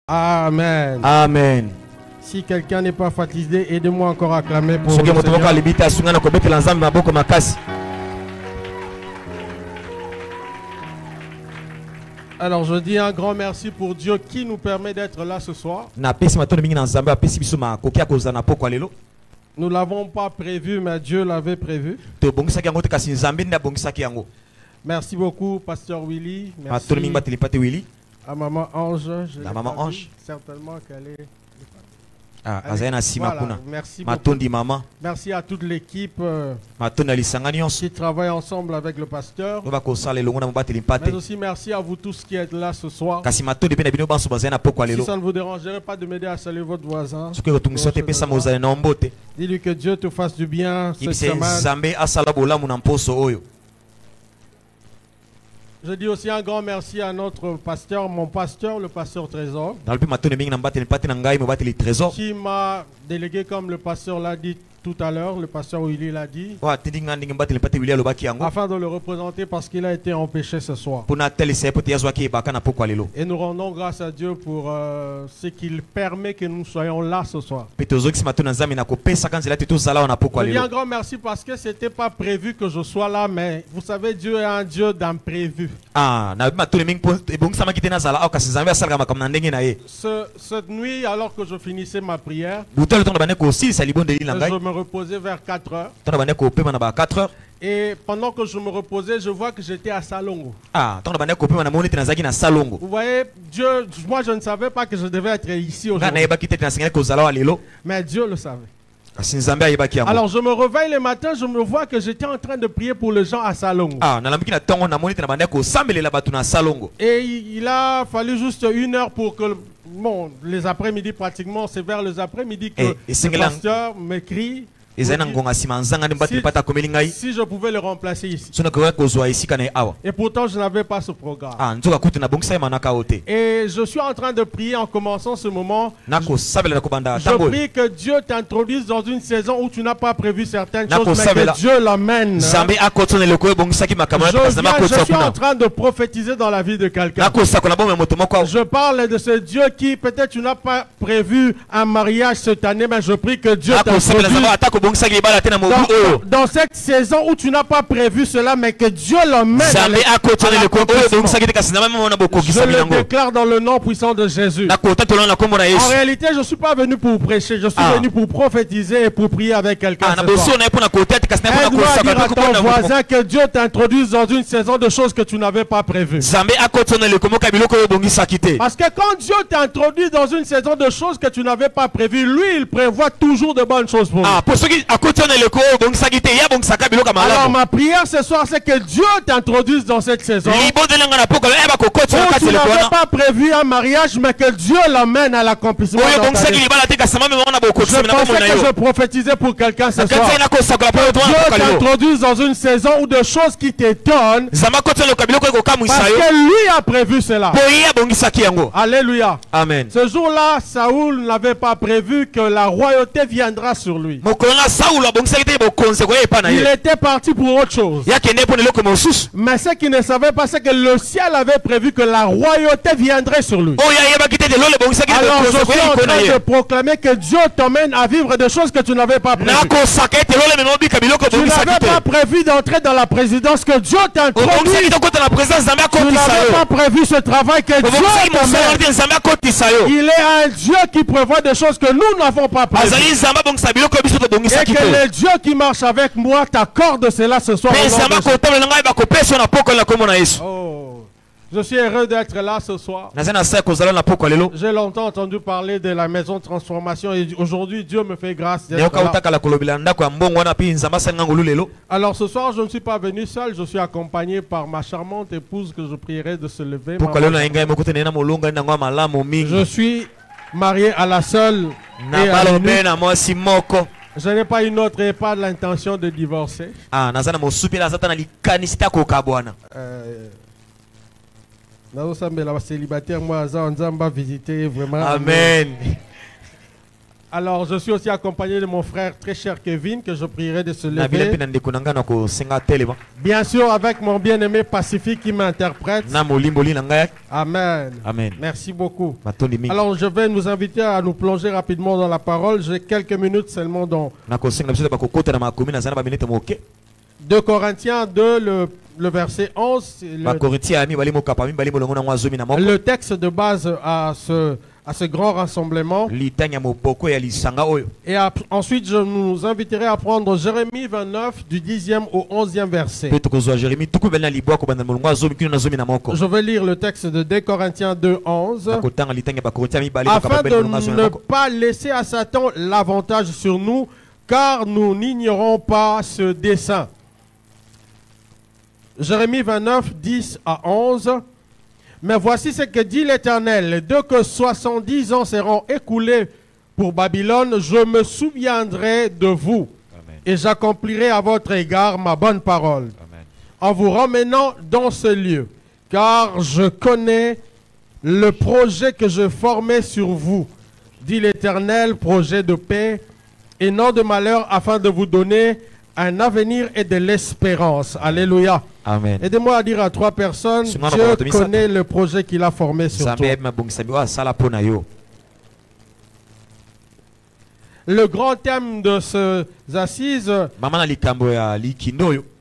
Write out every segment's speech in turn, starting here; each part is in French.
Amen. Amen. Si quelqu'un n'est pas fatigué, aidez-moi encore à acclamer pour le Seigneur. Alors je dis un grand merci pour Dieu qui nous permet d'être là ce soir. Nous ne l'avons pas prévu, mais Dieu l'avait prévu. Merci beaucoup, Pasteur Willy. Merci à Maman Ange. La Maman Ange. Certainement qu'elle est... Voilà, merci beaucoup. Merci à toute l'équipe qui travaille ensemble avec le pasteur. Mais aussi merci à vous tous qui êtes là ce soir. Si ça ne vous dérangerait pas de m'aider à saluer votre voisin, dis-lui que Dieu te fasse du bien cette semaine. Je dis aussi un grand merci à notre pasteur, mon pasteur, le pasteur Trésor, qui m'a délégué, comme le pasteur l'a dit tout à l'heure, le pasteur Willy l'a dit, afin de le représenter parce qu'il a été empêché ce soir. Et nous rendons grâce à Dieu pour ce qu'il permet que nous soyons là ce soir. Je dis un grand merci parce que ce n'était pas prévu que je sois là, mais vous savez, Dieu est un Dieu d'imprévu. Cette nuit, alors que je finissais ma prière, je me reposais vers 4 heures. Et pendant que je me reposais, je vois que j'étais à Salongo. Vous voyez, Dieu, moi je ne savais pas que je devais être ici aujourd'hui. Mais Dieu le savait. Alors je me réveille le matin, je me vois que j'étais en train de prier pour les gens à Salongo. Et il a fallu juste 1 heure pour que, bon, les après-midi pratiquement, c'est vers les après-midi que le pasteur m'écrit. Si je pouvais le remplacer ici. Et pourtant je n'avais pas ce programme. Et je suis en train de prier en commençant ce moment. Je prie que Dieu t'introduise dans une saison où tu n'as pas prévu certaines choses, mais que Dieu l'amène. Je suis en train de prophétiser dans la vie de quelqu'un. Je parle de ce Dieu qui, peut-être tu n'as pas prévu un mariage cette année, mais je prie que Dieu t'introduise dans cette saison où tu n'as pas prévu cela, mais que Dieu l'emmène. Je le déclare dans le nom puissant de Jésus. En réalité, je ne suis pas venu pour prêcher, je suis venu pour prophétiser et pour prier avec quelqu'un. Aide-moi à dire à ton voisin que Dieu t'introduise dans une saison de choses que tu n'avais pas prévues. Parce que quand Dieu t'introduit dans une saison de choses que tu n'avais pas prévues, lui, il prévoit toujours de bonnes choses pour nous. Alors ma prière ce soir, c'est que Dieu t'introduise dans cette saison. Tu n'avais pas prévu un mariage, mais que Dieu l'emmène à l'accomplissement. Je pensais que je prophétisais pour quelqu'un ce soir. Que Dieu t'introduise dans une saison où de choses qui t'étonnent, parce que lui a prévu cela. Alléluia. Amen. Ce jour-là, Saoul n'avait pas prévu que la royauté viendra sur lui. Il était parti pour autre chose. Mais ce qu'il ne savait pas, c'est que le ciel avait prévu que la royauté viendrait sur lui. Alors je suis en train de proclamer que Dieu t'emmène à vivre des choses que tu n'avais pas prévues. Tu n'avais pas prévu d'entrer dans la présidence, que Dieu t'introduit. Tu n'avais pas prévu ce travail, que Dieu t'emmène. Il est un Dieu qui prévoit des choses que nous n'avons pas prévues. Et que le Dieu qui marche avec moi t'accorde cela ce soir. Oh, je suis heureux d'être là ce soir. J'ai longtemps entendu parler de la maison de transformation et aujourd'hui Dieu me fait grâce d'être là. Alors ce soir je ne suis pas venu seul, je suis accompagné par ma charmante épouse que je prierai de se lever. Je suis marié à la seule et à l'unique. Je n'ai pas une autre et pas l'intention de divorcer. Célibataire, moi, visiter vraiment. Amen. Alors, je suis aussi accompagné de mon frère très cher Kevin, que je prierai de se lever. Bien sûr, avec mon bien-aimé Pacifique qui m'interprète. Amen. Amen. Merci beaucoup. Alors, je vais nous inviter à nous plonger rapidement dans la parole. J'ai quelques minutes seulement dans 2 Corinthiens 2, le verset 11. Le texte de base à ce grand rassemblement. Et ensuite, je nous inviterai à prendre Jérémie 29 du 10e au 11e verset. Je vais lire le texte de 2 Corinthiens 2, 11. Afin de ne pas laisser à Satan l'avantage sur nous, car nous n'ignorons pas ce dessein. Jérémie 29, 10 à 11. Mais voici ce que dit l'Éternel. Dès que 70 ans seront écoulés pour Babylone, je me souviendrai de vous. Amen. Et j'accomplirai à votre égard ma bonne parole. Amen. En vous ramenant dans ce lieu. Car je connais le projet que je formais sur vous, dit l'Éternel, projet de paix et non de malheur, afin de vous donner un avenir et de l'espérance. Alléluia. Amen. Aidez-moi à dire à 3 personnes, Dieu connaît le projet qu'il a formé sur toi. Le grand thème de ces assises,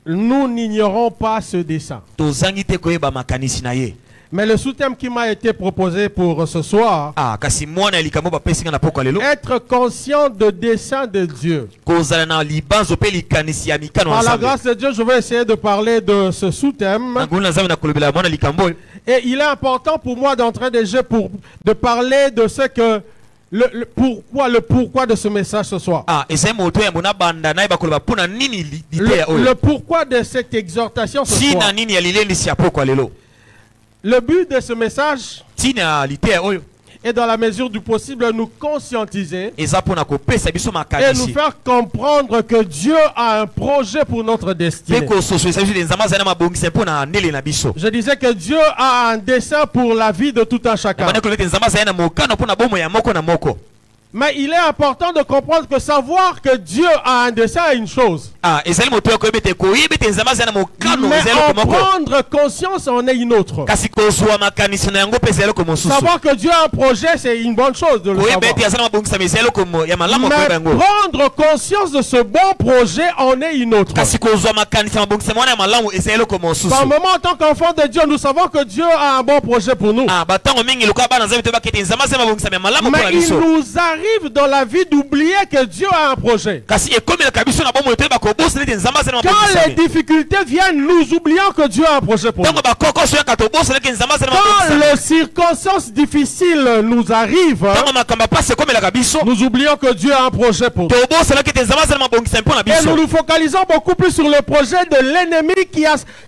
nous n'ignorons pas ce dessein. Mais le sous-thème qui m'a été proposé pour ce soir, être conscient de dessein de Dieu. Par la grâce de Dieu, je vais essayer de parler de ce sous-thème. Et il est important pour moi d'entrer de jeu de parler de ce que le pourquoi de ce message ce soir. Le pourquoi de cette exhortation ce soir. Le but de ce message est dans la mesure du possible nous conscientiser et nous faire comprendre que Dieu a un projet pour notre destinée. Je disais que Dieu a un dessein pour la vie de tout un chacun. Mais il est important de comprendre que savoir que Dieu a un dessein est une chose. Mais en prendre conscience en est une autre. Savoir que Dieu a un projet, c'est une bonne chose de le savoir. Mais prendre conscience de ce bon projet en est une autre. Par le moment, en tant qu'enfant de Dieu, nous savons que Dieu a un bon projet pour nous. Mais il nous arrive dans la vie d'oublier que Dieu a un projet. Quand les difficultés viennent, nous oublions que Dieu a un projet pour nous. Quand les circonstances difficiles nous arrivent, nous oublions que Dieu a un projet pour nous. Et nous nous focalisons beaucoup plus sur le projet de l'ennemi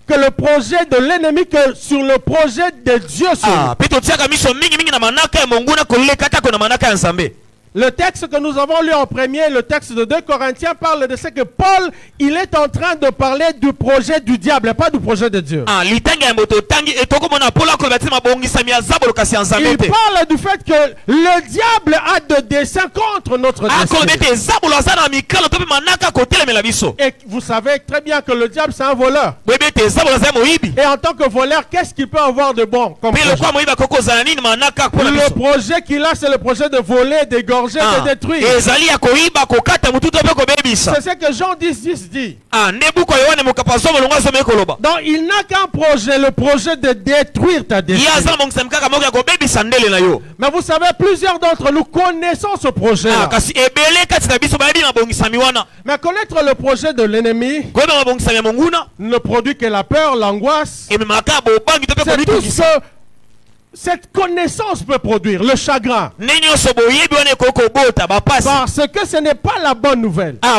que le projet de l'ennemi que sur le projet de Dieu sur nous. Le texte que nous avons lu en premier, le texte de 2 Corinthiens, parle de ce que Paul, il est en train de parler du projet du diable, pas du projet de Dieu. Il parle du fait que le diable a de desseins contre notre destinée. Et vous savez très bien que le diable, c'est un voleur. Et en tant que voleur, qu'est-ce qu'il peut avoir de bon comme projet? Le projet qu'il a, c'est le projet de voler, d'égorger, de détruire. C'est ce que Jean 10 dit. Donc il n'a qu'un projet, le projet de détruire ta destinée. Mais vous savez, plusieurs d'entre nous connaissons ce projet. Mais connaître le projet de l'ennemi ne produit que la peur, l'angoisse. C'est tout ce cette connaissance peut produire, le chagrin. Parce que ce n'est pas la bonne nouvelle. Quand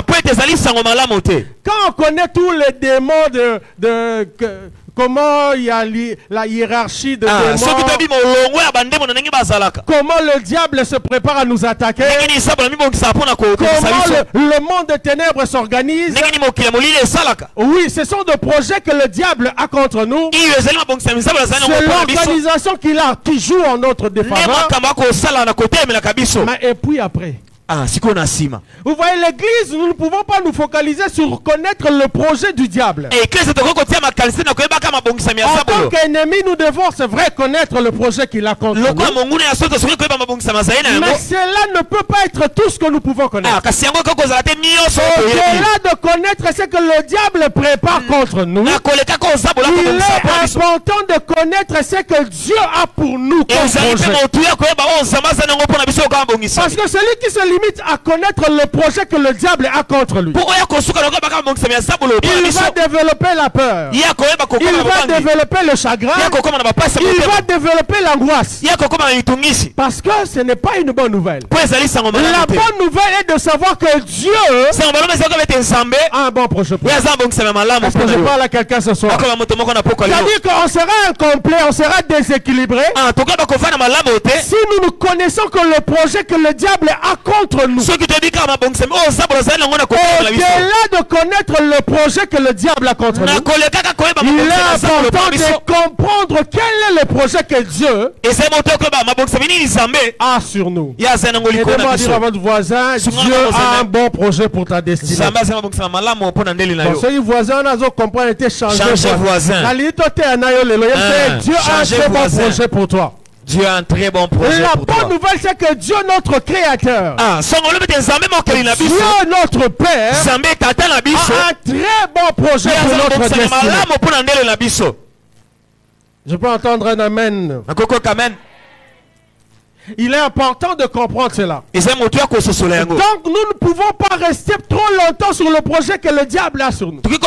on connaît tous les démons comment il y a la hiérarchie de démons, comment le diable se prépare à nous attaquer, comment le monde des ténèbres s'organise. Oui, ce sont des projets que le diable a contre nous. C'est l'organisation qu'il a qui joue en notre défaveur. Mais et puis après, Vous voyez, l'église, nous ne pouvons pas nous focaliser sur connaître le projet du diable. En tant qu'ennemi, nous devons, c'est vrai, connaître le projet qu'il a contre nous. Mais cela ne peut pas être tout ce que nous pouvons connaître. Au-delà de connaître ce que le diable prépare contre nous, il est important de connaître ce que Dieu a pour nous comme projet. Parce que celui qui se limite à connaître le projet que le diable a contre lui, il va développer la peur, il va développer le chagrin, il va développer l'angoisse. Parce que ce n'est pas une bonne nouvelle. La bonne nouvelle est de savoir que Dieu a un bon projet pour nous. Est-ce que je parle à quelqu'un ce soir? C'est-à-dire qu'on sera incomplet, on sera déséquilibré si nous ne connaissons que le projet que le diable a contre nous. Au-delà de connaître le projet que le diable a contre nous, il est important de comprendre quel est le projet que Dieu a sur nous. Aidez-moi à dire à votre voisin, Dieu a un bon projet pour ta destinée. Ceux voisins comprennent été changé voisin. Dieu a un très bon projet pour toi. Dieu a un très bon projet pour toi. La bonne nouvelle, c'est que Dieu, notre Créateur, Dieu, notre Père, a un très bon projet pour notre destinée. Je peux entendre un amen. Il est important de comprendre cela. Donc nous ne pouvons pas rester trop longtemps sur le projet que le diable a sur nous. Certaines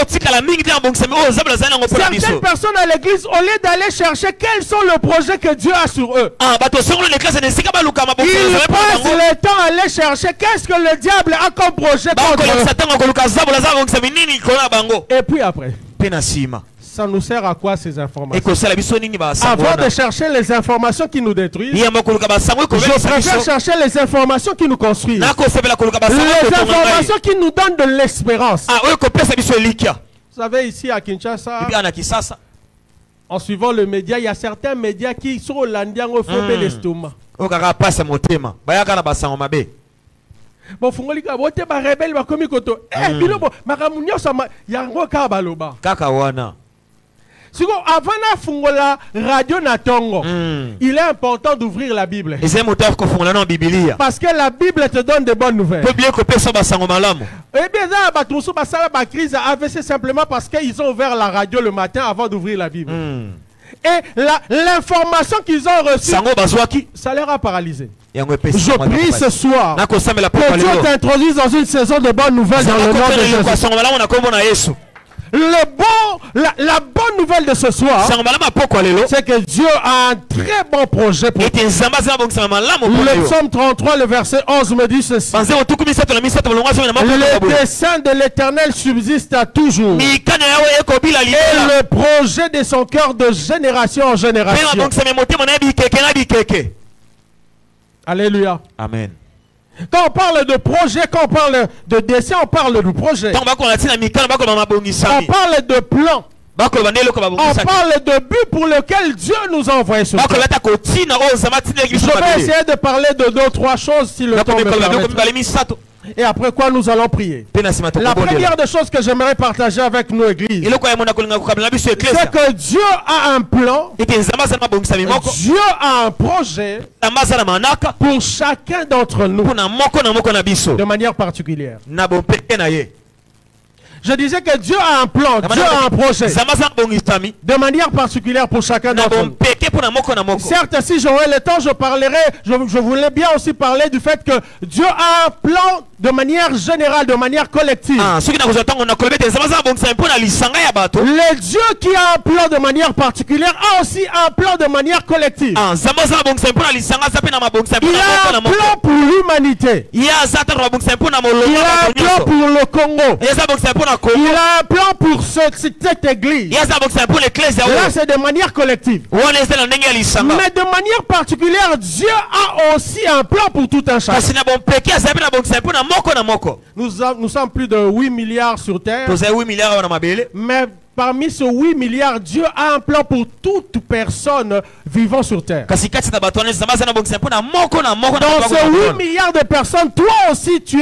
personnes à l'église, au lieu d'aller chercher quels sont les projets que Dieu a sur eux, ils passent le temps à aller chercher qu'est-ce que le diable a comme projet contre eux. Et puis après, ça nous sert à quoi ces informations? Avant de chercher les informations qui nous détruisent, je préfère chercher les informations qui nous construisent. Les informations qui nous donnent de l'espérance. Vous savez, ici à Kinshasa, en suivant le média, il y a certains médias qui sont au landian au fond de l'estomac. Bon, fungolika bote ba rebelle ba komi koto. Bilobo makamunyo sama yango ka baloba. Kaka wana. Siko avant na fungola radio na tongo. Il est important d'ouvrir la Bible. Parce que la Bible te donne de bonnes nouvelles. Et bien ça ba tuso ba sala ba crise AVC simplement parce qu'ils ont ouvert la radio le matin avant d'ouvrir la Bible. Et l'information qu'ils ont reçue, ça leur a paralysé. Je prie ce soir que Dieu t'introduise dans une saison de bonnes nouvelles dans le nom de Jésus. La bonne nouvelle de ce soir, c'est que Dieu a un très bon projet pour toi. Le psaume 33, le verset 11 me dit ceci. Le dessein de l'Éternel subsiste à toujours. Et le projet de son cœur de génération en génération. Alléluia. Amen. Quand on parle de projet, quand on parle de dessin, on parle de projet. On parle de plan. On parle de but pour lequel Dieu nous a envoyé sur terre. Je vais essayer de parler de 2 ou 3 choses si le temps me permet. Et après quoi nous allons prier. La première des choses que j'aimerais partager avec nos églises, c'est que Dieu a un plan, Dieu a un projet pour chacun d'entre nous de manière particulière. Je disais que Dieu a un plan, Dieu a un projet de manière particulière pour chacun d'entre nous. Certes, si j'aurais le temps, je voulais bien aussi parler du fait que Dieu a un plan de manière générale, de manière collective. Le Dieu qui a un plan de manière particulière a aussi un plan de manière collective. Il a un plan pour l'humanité. Il a un plan pour le Congo. Il a un plan pour cette église. Là, c'est de manière collective. Mais de manière particulière, Dieu a aussi un plan pour tout un chacun. Nous sommes plus de 8 milliards sur terre. Mais parmi ce 8 milliards, Dieu a un plan pour toute personne vivant sur terre. Dans ces 8 milliards de personnes, toi aussi tu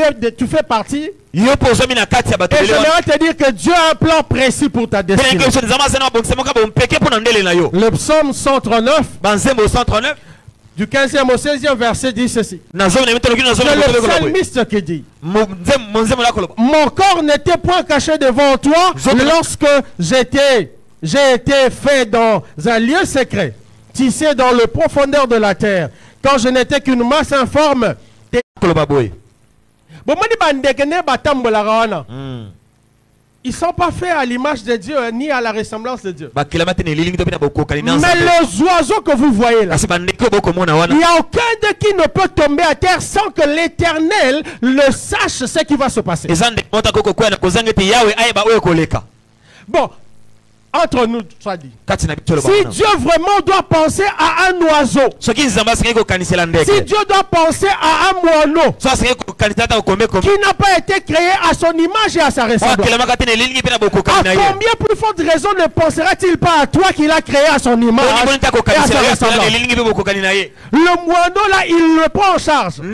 fais partie. Et j'aimerais te dire que Dieu a un plan précis pour ta destinée. Le psaume 139, du 15e au 16e verset dit ceci. C'est le psalmiste qui dit: mon corps n'était point caché devant toi lorsque j'ai été fait dans un lieu secret, tissé dans le profondeur de la terre, quand je n'étais qu'une masse informe. Ils ne sont pas faits à l'image de Dieu ni à la ressemblance de Dieu. Mais les oiseaux que vous voyez là, il n'y a aucun d'eux qui ne peut tomber à terre sans que l'Éternel le sache ce qui va se passer. Bon, entre nous, ça dit. Si Dieu vraiment doit penser à un oiseau, si Dieu doit penser à un moineau qui n'a pas été créé à son image et à sa ressemblance, à combien plus forte raison ne pensera-t-il pas à toi qu'il a créé à son image et à sa ressemblance? Le moineau là, il le prend en charge, il le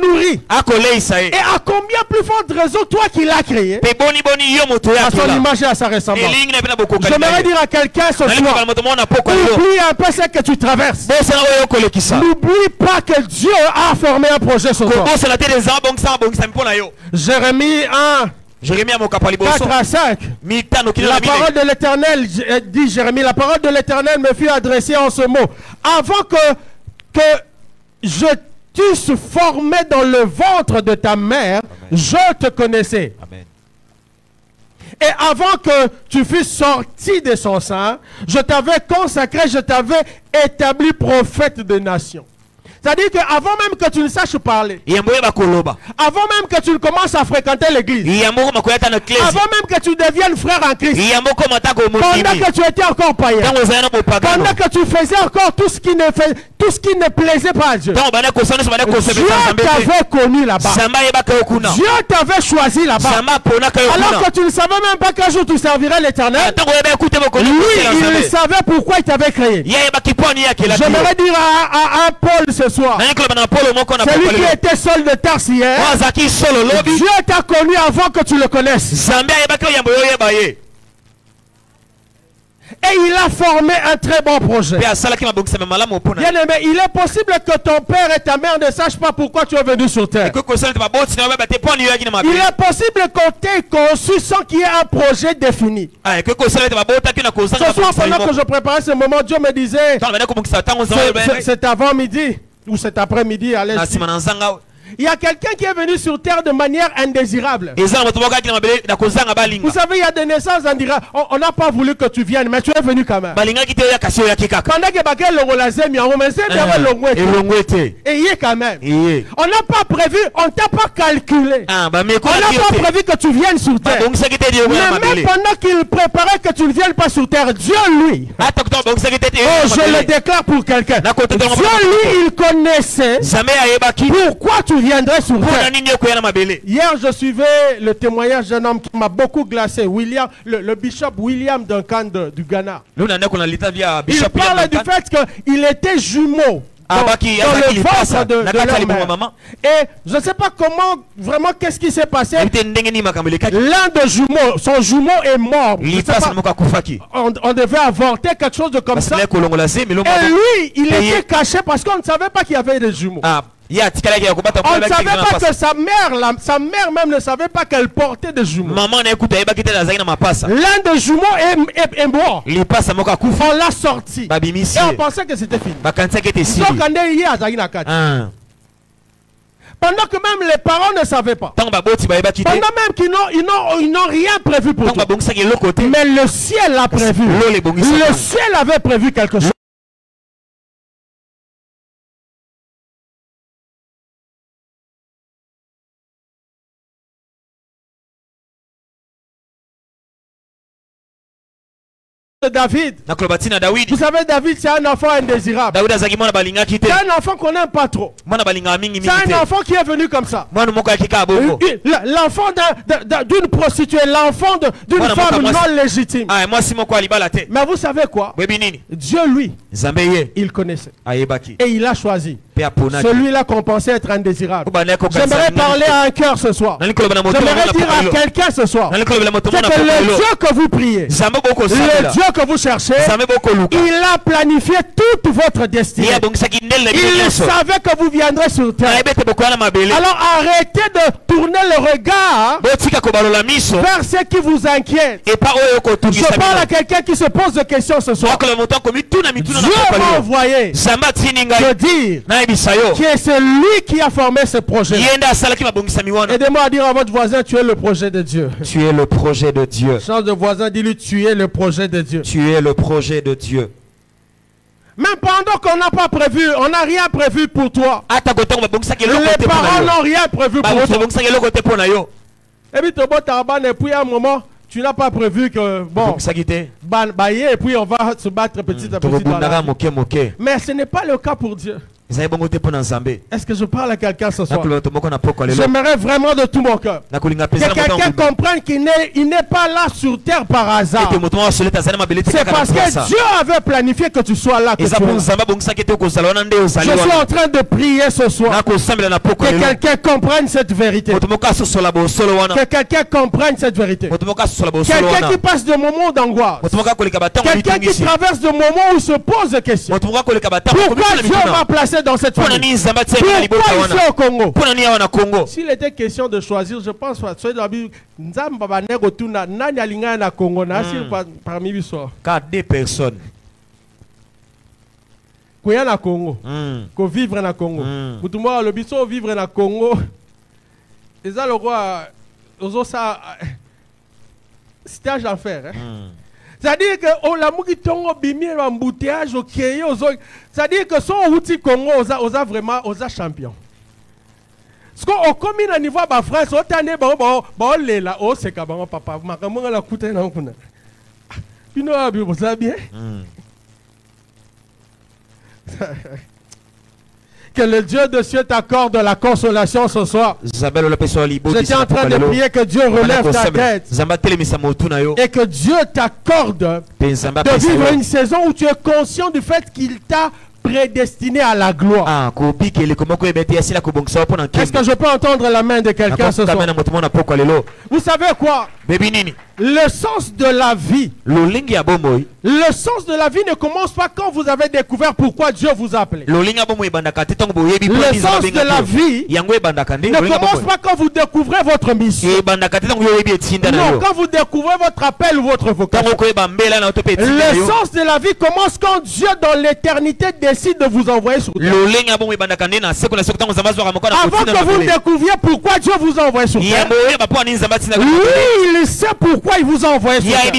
nourrit, et à combien plus forte raison toi qui l'as créé à son image et à sa ressemblance? J'aimerais dire à quelqu'un ce soir, oublie un peu ce que tu traverses. N'oublie pas que Dieu a formé un projet sur toi. Jérémie 1, 4 à 5. La parole de l'Éternel dit Jérémie, la parole de l'Éternel me fut adressée en ce mot: avant que je t'eusse formé dans le ventre de ta mère, je te connaissais. Amen. Et avant que tu fusses sorti de son sein, je t'avais consacré, je t'avais établi prophète de nations. C'est-à-dire qu'avant même que tu ne saches parler, avant même que tu ne commences à fréquenter l'église, avant même que tu deviennes frère en Christ, pendant que tu étais encore païen, pendant que tu faisais encore tout ce qui ne plaisait pas à Dieu, Dieu t'avait connu là-bas. Dieu t'avait choisi là-bas. Alors que tu ne savais même pas qu'un jour tu servirais l'Éternel, lui, il savait pourquoi il t'avait créé. J'aimerais dire à Paul ce soir, celui qui était Saul de Tarse hier, Dieu t'a connu avant que tu le connaisses. Et il a formé un très bon projet. Bien aimé, il est possible que ton père et ta mère ne sachent pas pourquoi tu es venu sur terre. Il est possible qu'on t'ait conçu sans qu'il y ait un projet défini. Ce soir, pendant que je préparais ce moment, Dieu me disait, c'est avant-midi ou cet après-midi, allez. Il y a quelqu'un qui est venu sur terre de manière indésirable. Vous savez, il y a des naissances indésirables. On n'a pas voulu que tu viennes, mais tu es venu quand même. Pendant que et il est quand même. On n'a pas prévu, on t'a pas calculé. On n'a pas prévu que tu viennes sur terre. Mais même pendant qu'il préparait que tu ne viennes pas sur terre, Dieu lui, je le déclare pour quelqu'un, Dieu lui, il connaissait pourquoi tu viendrais sur terre. Hier, je suivais le témoignage d'un homme qui m'a beaucoup glacé, William, le bishop William Duncan du Ghana. Il parle du fait qu'il était jumeau dans le ventre de leur mère. Et je ne sais pas comment, vraiment, qu'est-ce qui s'est passé. L'un de jumeaux, son jumeau est mort. On devait avorter quelque chose de comme ça. Et lui, il était caché parce qu'on ne savait pas qu'il y avait des jumeaux. On ne savait pas que sa mère même ne savait pas qu'elle portait des jumeaux. L'un des jumeaux est mort. On l'a sorti. Et on pensait que c'était fini. Pendant que même les parents ne savaient pas. Pendant même qu'ils n'ont rien prévu pour toi. Mais le ciel a prévu. Le ciel avait prévu quelque chose. David. Vous savez, David, c'est un enfant indésirable. C'est un enfant qu'on n'aime pas trop. C'est un enfant qui est venu comme ça. L'enfant d'une prostituée, l'enfant d'une femme non légitime. Mais vous savez quoi? Dieu, lui, il connaissait. Et il a choisi celui-là qu'on pensait être indésirable. J'aimerais parler à un cœur ce soir. J'aimerais dire à quelqu'un ce soir, c'est que le Dieu que vous priez, le Dieu que vous cherchez, il a planifié toute votre destinée. Il savait que vous viendrez sur terre. Alors arrêtez de tourner le regard vers ce qui vous inquiète. Je parle à quelqu'un qui se pose des questions ce soir. Dieu m'a envoyé de dire qui est celui qui a formé ce projet. Aidez-moi à dire à votre voisin, tu es le projet de Dieu. Tu es le projet de Dieu. Change de voisin, dis-lui, tu es le projet de Dieu. Tu es le projet de Dieu. Même pendant qu'on n'a pas prévu, on n'a rien prévu pour toi. Les parents n'ont rien prévu pour toi. Et puis à un moment, tu n'as pas prévu que bon, et puis on va se battre petit à petit. Mais ce n'est pas le cas pour Dieu. Est-ce que je parle à quelqu'un ce soir? J'aimerais vraiment de tout mon cœur que quelqu'un comprenne qu'il n'est pas là sur terre par hasard. C'est parce que Dieu avait planifié que tu sois là. Je suis en train de prier ce soir que quelqu'un comprenne cette vérité. Que quelqu'un comprenne cette vérité. Quelqu'un qui passe de moments d'angoisse. Quelqu'un qui traverse de moments où il se pose des questions. Pourquoi Dieu m'a placé dans cette famille? Pourquoi ici au Congo? S'il était question de choisir, je pense que parmi les soirs. Car des personnes. Koya na Congo, ko vivre na Congo. Mutumwa le biso vivre na Congo. Et ça le roi, ozo ça stage à faire. C'est-à-dire que on la muki tongo bimi embouteillage au Kenya, c'est-à-dire que son outil Congo osa vraiment osa champion. Ce qu'on commune à niveau ba France, autant ne ba lela o c'est ka ba papa makambo la kuta na kuna. Bino abi boza bien. Que le Dieu de cieux t'accorde la consolation ce soir. J'étais en train de prier que Dieu relève ta tête et que Dieu t'accorde de vivre une saison où tu es conscient du fait qu'il t'a prédestiné à la gloire. Est-ce que je peux entendre la main de quelqu'un ce soir? Vous savez quoi? Le sens de la vie. Le sens de la vie ne commence pas quand vous avez découvert pourquoi Dieu vous a appelé. Le sens de la vie ne commence pas quand vous découvrez votre mission. Non, quand vous découvrez votre appel ou votre vocation. Le sens de la vie commence quand Dieu dans l'éternité décide de vous envoyer sur terre. Avant que vous découvriez pourquoi Dieu vous a envoyé sur terre. Lui, il sait pourquoi il vous a envoyé sur terre.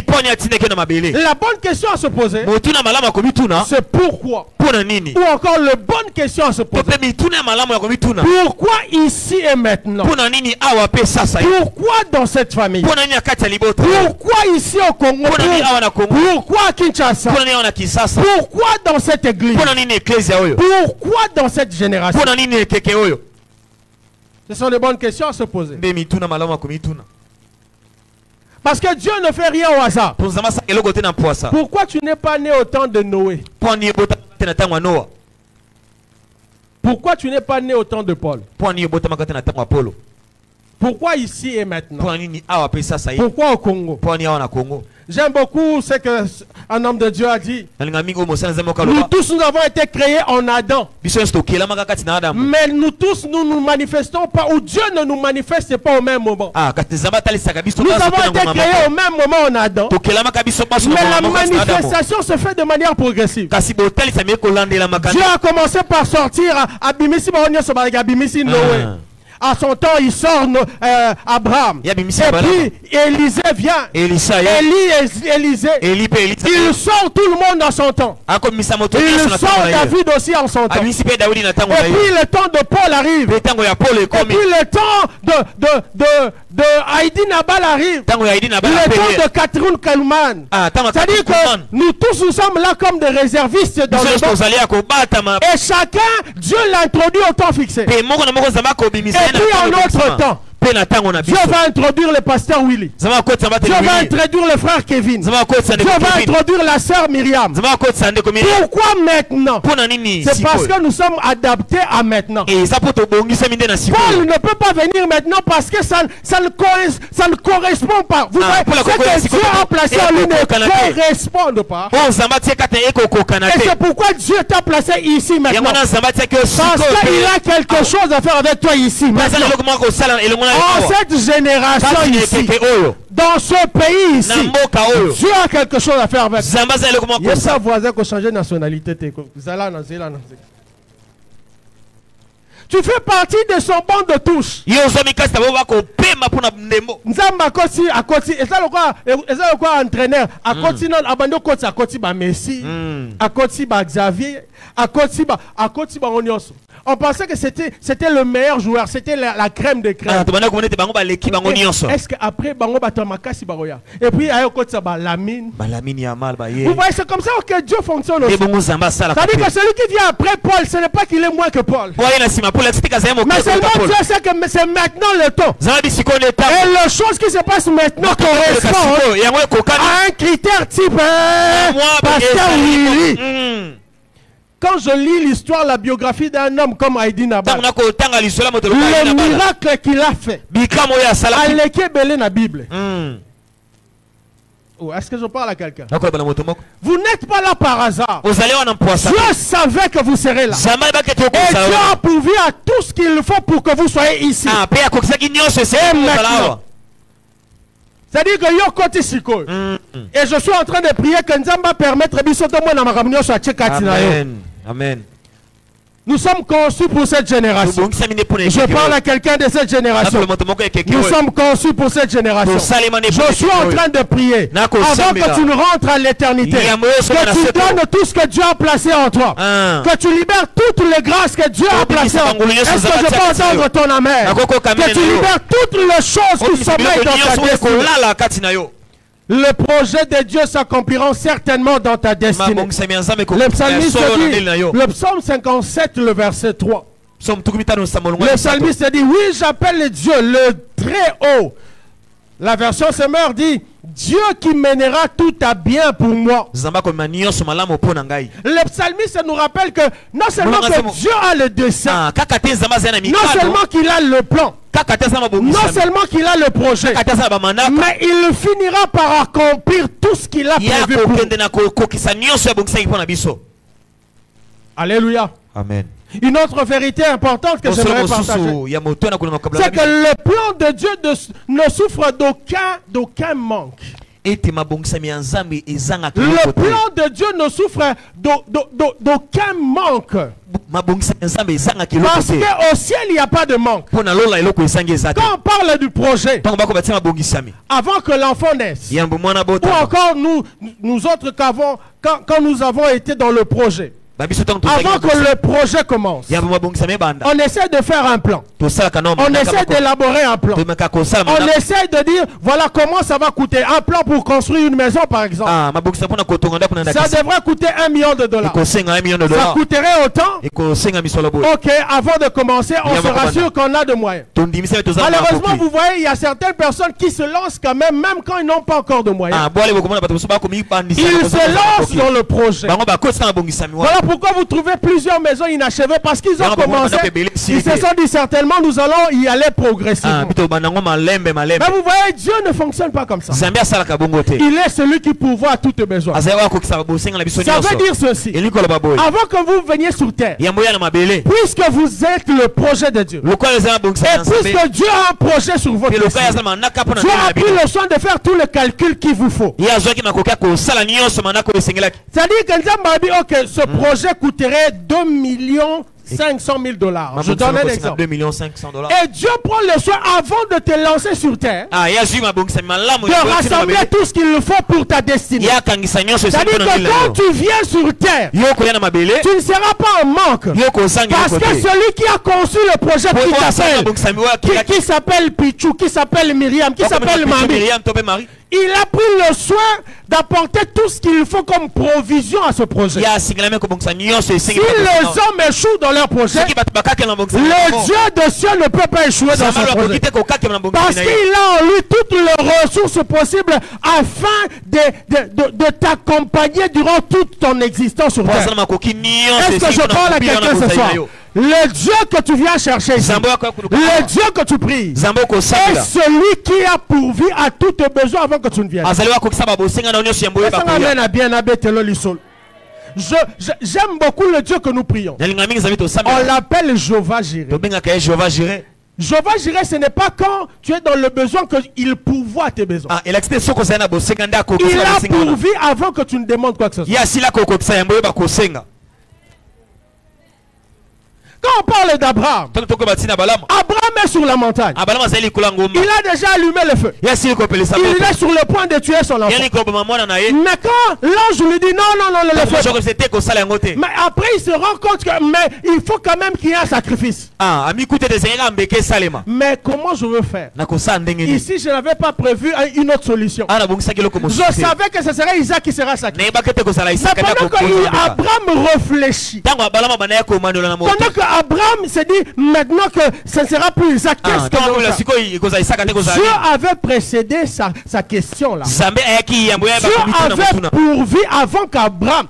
La bonne question à se poser, c'est pourquoi. Ou encore la bonne question à se poser, pourquoi ici et maintenant? Pourquoi dans cette famille? Pourquoi ici au Congo? Pourquoi à Kinshasa? Pourquoi dans cette église? Pourquoi dans cette génération? Ce sont des bonnes questions à se poser. Parce que Dieu ne fait rien au hasard. Pourquoi tu n'es pas né au temps de Noé? Pourquoi tu n'es pas né au temps de Paul? Pourquoi ici et maintenant? Pourquoi au Congo? J'aime beaucoup ce qu'un homme de Dieu a dit. Nous tous, nous avons été créés en Adam. Mais nous tous, nous ne nous manifestons pas, ou Dieu ne nous manifeste pas au même moment. Nous avons été créés au même moment en Adam. Mais la manifestation se fait de manière progressive. Dieu a commencé par sortir Abimisi Noé. à son temps, il sort Abraham. Et puis Élisée vient. Élisée. Il sort tout le monde en son temps. Il sort David aussi en son temps. Et puis le temps de Paul arrive. Et puis le temps de Heidi Nabal arrive. Le temps de Catherine Kalman. C'est-à-dire que nous tous nous sommes là comme des réservistes dans le monde. Et chacun, Dieu l'introduit au temps fixé. Et puis en notre temps, Dieu va introduire le pasteur Willy. Dieu va introduire le frère Kevin. Dieu va introduire la sœur Myriam. Pourquoi maintenant? C'est parce que nous sommes adaptés à maintenant. Paul ne peut pas venir maintenant parce que ça ne correspond pas. Vous voyez, ce que Dieu a placé en lui ne correspond pas. Et c'est pourquoi Dieu t'a placé ici maintenant. Parce qu'il a quelque chose à faire avec toi ici maintenant. En cette génération ici, dans ce pays ici, Dieu a quelque chose à faire avec toi. Il y a sa voisin qui a changé de nationalité. Tu fais partie de son banc de touche. Nzamba koti akoti ezalo kwa entraîneur akoti non abando koti akoti ba Messi akoti ba Xavier akoti ba Onyoso. On pensait que c'était le meilleur joueur, c'était la crème de crème. Est-ce qu'après bango batamakasi baroya et puis ayo koti ba Lamine Yamal ba ye. Vous voyez, c'est comme ça que Dieu fonctionne aussi. C'est-à-dire que celui qui vient après Paul, ce n'est pas qu'il est moins que Paul. Mais seulement Dieu sait que c'est maintenant le temps. Et la chose qui se passe maintenant correspond à un critère type pasteur Willy. Quand je lis l'histoire, la biographie d'un homme comme Heidi Nabal, le miracle qu'il a fait, à la Bible. Est-ce que je parle à quelqu'un? Vous n'êtes pas là par hasard. Dieu savait que vous serez là. Et Dieu a pourvu à tout ce qu'il faut pour que vous soyez ici. Et maintenant, c'est-à-dire que yo côté siko. Et je suis en train de prier que Nzamba permettre bisoto mo na makamnyo so achekati na yo. Amen. Nous sommes conçus pour cette génération. Je parle à quelqu'un de cette génération. Nous sommes conçus pour cette génération. Je suis en train de prier avant que tu ne rentres à l'éternité, que tu donnes tout ce que Dieu a placé en toi, que tu libères toutes les grâces que Dieu a placées en toi. Est-ce que je peux entendre ton amen? Que tu libères toutes les choses qui sommeillent dans ta destinée. Le projet de Dieu s'accomplira certainement dans ta destinée. Le psalmiste dit, le psaume 57, le verset 3. Le psalmiste dit, oui, j'appelle Dieu le très haut. La version Semeur dit, Dieu qui mènera tout à bien pour moi. Le psalmiste nous rappelle que non seulement que Dieu a le dessein, non seulement qu'il a le plan, non seulement qu'il a le projet, mais il finira par accomplir tout ce qu'il a prévu pour. Alléluia. Amen. Une autre vérité importante que j'aimerais partager, c'est que le plan de Dieu ne souffre d'aucun manque. Le plan de Dieu ne souffre d'aucun manque. Parce qu'au ciel, il n'y a pas de manque. Quand on parle du projet, avant que l'enfant naisse, ou encore nous autres quand nous avons été dans le projet, avant que le projet commence, on essaie de faire un plan. On essaie d'élaborer un plan. On essaie de dire, voilà comment ça va coûter. Un plan pour construire une maison, par exemple. Ça devrait coûter $1 million. Ça coûterait autant. Ok, avant de commencer, on se rassure qu'on a de moyens. Malheureusement, vous voyez, il y a certaines personnes qui se lancent quand même quand ils n'ont pas encore de moyens. Ils se lancent dans le projet. Voilà pourquoi vous trouvez plusieurs maisons inachevées, parce qu'ils ont commencé. Ils se sont dit certainement nous allons y aller progressivement. Mais vous voyez, Dieu ne fonctionne pas comme ça. Il est celui qui pourvoit à tous tes besoins. Ça veut dire ceci. Avant que vous veniez sur terre, puisque vous êtes le projet de Dieu, et puisque Dieu a un projet sur votre vie, Dieu a pris le soin de faire tout le calcul qu'il vous faut. C'est-à-dire que ok, ce projet coûterait 2,7 500 000 $. Je donne un exemple. 2 500 000 $. Et Dieu prend le soin avant de te lancer sur terre de rassembler tout ce qu'il faut pour ta destinée. C'est-à-dire que quand tu viens sur terre, tu ne seras pas en manque. Parce que celui qui a conçu le projet qui s'appelle Pichou, qui s'appelle Myriam, qui s'appelle Mami, il a pris le soin d'apporter tout ce qu'il faut comme provision à ce projet. Si les hommes échouent dans leur projet, le Dieu de cieux ne peut pas échouer dans son projet. Parce qu'il a en lui toutes les ressources possibles afin de t'accompagner durant toute ton existence sur terre. Est-ce que je parle à quelqu'un ce soir? Le Dieu que tu viens chercher ici, le Dieu que tu pries, est celui qui a pourvu à tous tes besoins avant que tu ne viennes. J'aime beaucoup le Dieu que nous prions. On l'appelle Jéhovah Jireh. Jéhovah Jireh, ce n'est pas quand tu es dans le besoin qu'il pourvoit tes besoins. Il a pourvu avant que tu ne demandes quoi que ce soit. Quand on parle d'Abraham, Abraham est sur la montagne. Il a déjà allumé le feu. Il est sur le point de tuer son enfant. Mais quand l'ange lui dit non, le feu. Mais après il se rend compte que il faut quand même qu'il y ait un sacrifice. Mais comment je veux faire? Ici je n'avais pas prévu une autre solution. Je savais que ce serait Isaac qui sera sacrifié. Mais pendant que Abraham réfléchit, pendant que Abraham s'est dit maintenant que ce ne sera plus Isaac, qu'est-ce que Dieu avait précédé sa question là. Dieu avait pourvu avant qu'Abraham.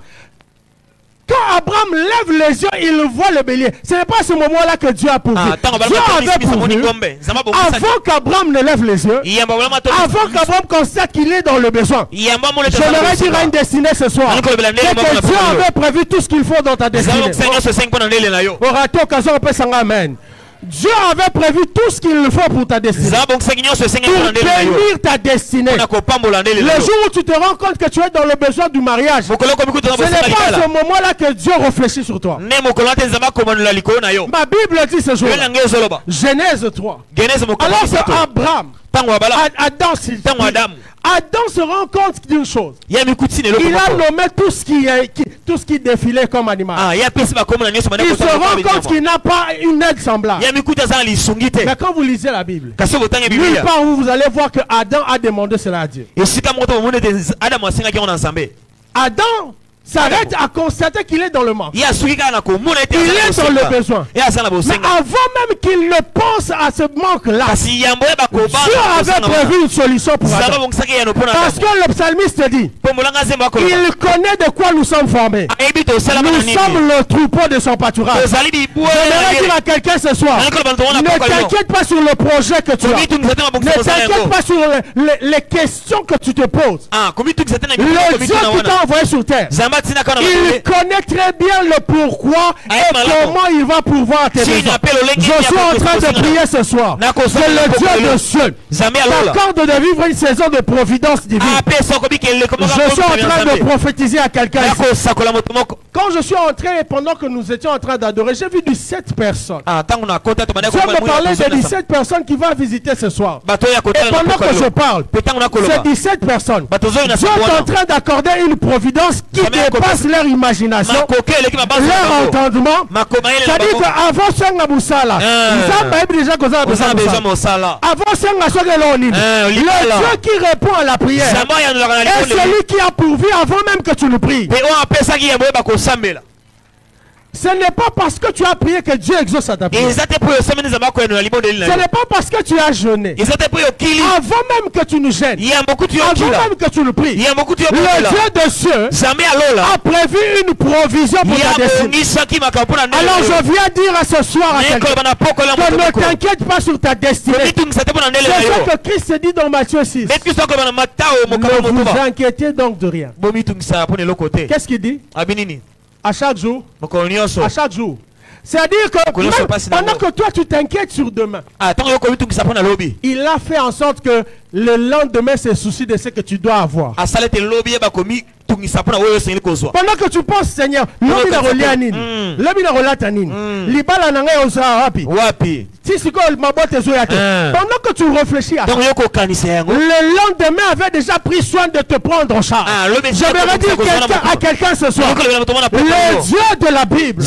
Quand Abraham lève les yeux, il voit le bélier. Ce n'est pas à ce moment-là que Dieu a pourvu. Dieu avait pourvu avant qu'Abraham ne lève les yeux, avant qu'Abraham constate qu'il est dans le besoin. J'aimerais dire à une destinée ce soir que Dieu avait prévu tout ce qu'il faut dans ta destinée. Aura-t-il occasion, on peut s'en amen. Dieu avait prévu tout ce qu'il faut pour ta destinée. Pour bénir ta destinée. Le jour où tu te rends compte que tu es dans le besoin du mariage, ce n'est pas à ce moment-là que Dieu réfléchit sur toi. Ma Bible dit ce jour-là, Genèse 3. Alors c'est Abraham, Adam se rend compte d'une chose. Il a nommé tout ce qui défilait comme animal. Il se rend compte qu'il n'a pas une aide semblable. Mais quand vous lisez la Bible, nulle part où vous allez voir que Adam a demandé cela à Dieu. Adam s'arrête à constater qu'il est dans le manque. Il est dans le besoin. Mais avant même qu'il ne pense à ce manque-là, Dieu avait prévu une solution pour Adam. Parce que le psalmiste dit, il connaît de quoi nous sommes formés. Nous sommes le troupeau de son pâturage. J'aimerais dire à quelqu'un ce soir, ne t'inquiète pas sur le projet que tu as. Ne t'inquiète pas sur les questions que tu te poses. Le Dieu qui t'a envoyé sur terre, il connaît très bien le pourquoi et comment il va pouvoir te bénir. Je suis en train de prier ce soir que le Dieu de cieux t'accorde de vivre une saison de providence divine. Je suis en train de prophétiser à quelqu'un. Quand je suis entré et pendant que nous étions en train d'adorer, j'ai vu 17 personnes. Dieu me parlait de 17 personnes qui vont visiter ce soir. Et pendant que je parle, ces 17 personnes, Dieu est en train d'accorder une providence qui dépasse leur imagination, leur entendement. C'est-à-dire qu'avant Senga Boussala, avant Senga Sogeloni, le Dieu qui répond à la prière est celui qui a pourvu avant même que tu le pries. Ce n'est pas parce que tu as prié que Dieu exauce ta prière. Ce n'est pas parce que tu as jeûné. Avant même que tu nous gênes, avant même que tu le pries, le Dieu de cieux a prévu une provision pour ta destinée. Alors je viens dire à ce soir à quelqu'un que ne t'inquiète pas sur ta destinée. C'est ce que Christ dit dans Matthieu 6. Ne vous inquiétez donc de rien. Qu'est-ce qu'il dit? À chaque jour. À chaque jour. C'est-à-dire que pendant que toi tu t'inquiètes sur demain, il a fait en sorte que le lendemain se soucie de ce que tu dois avoir. Pendant que tu penses, Seigneur, l'homme n'a relié nini, l'homme n'a relié nini, libala nanga osa wapi, wapi. Si c'est quoi ma boîte pendant que tu réfléchis à ça, le lendemain avait déjà pris soin de te prendre en charge. J'aimerais dire à quelqu'un ce soir, le Dieu de la Bible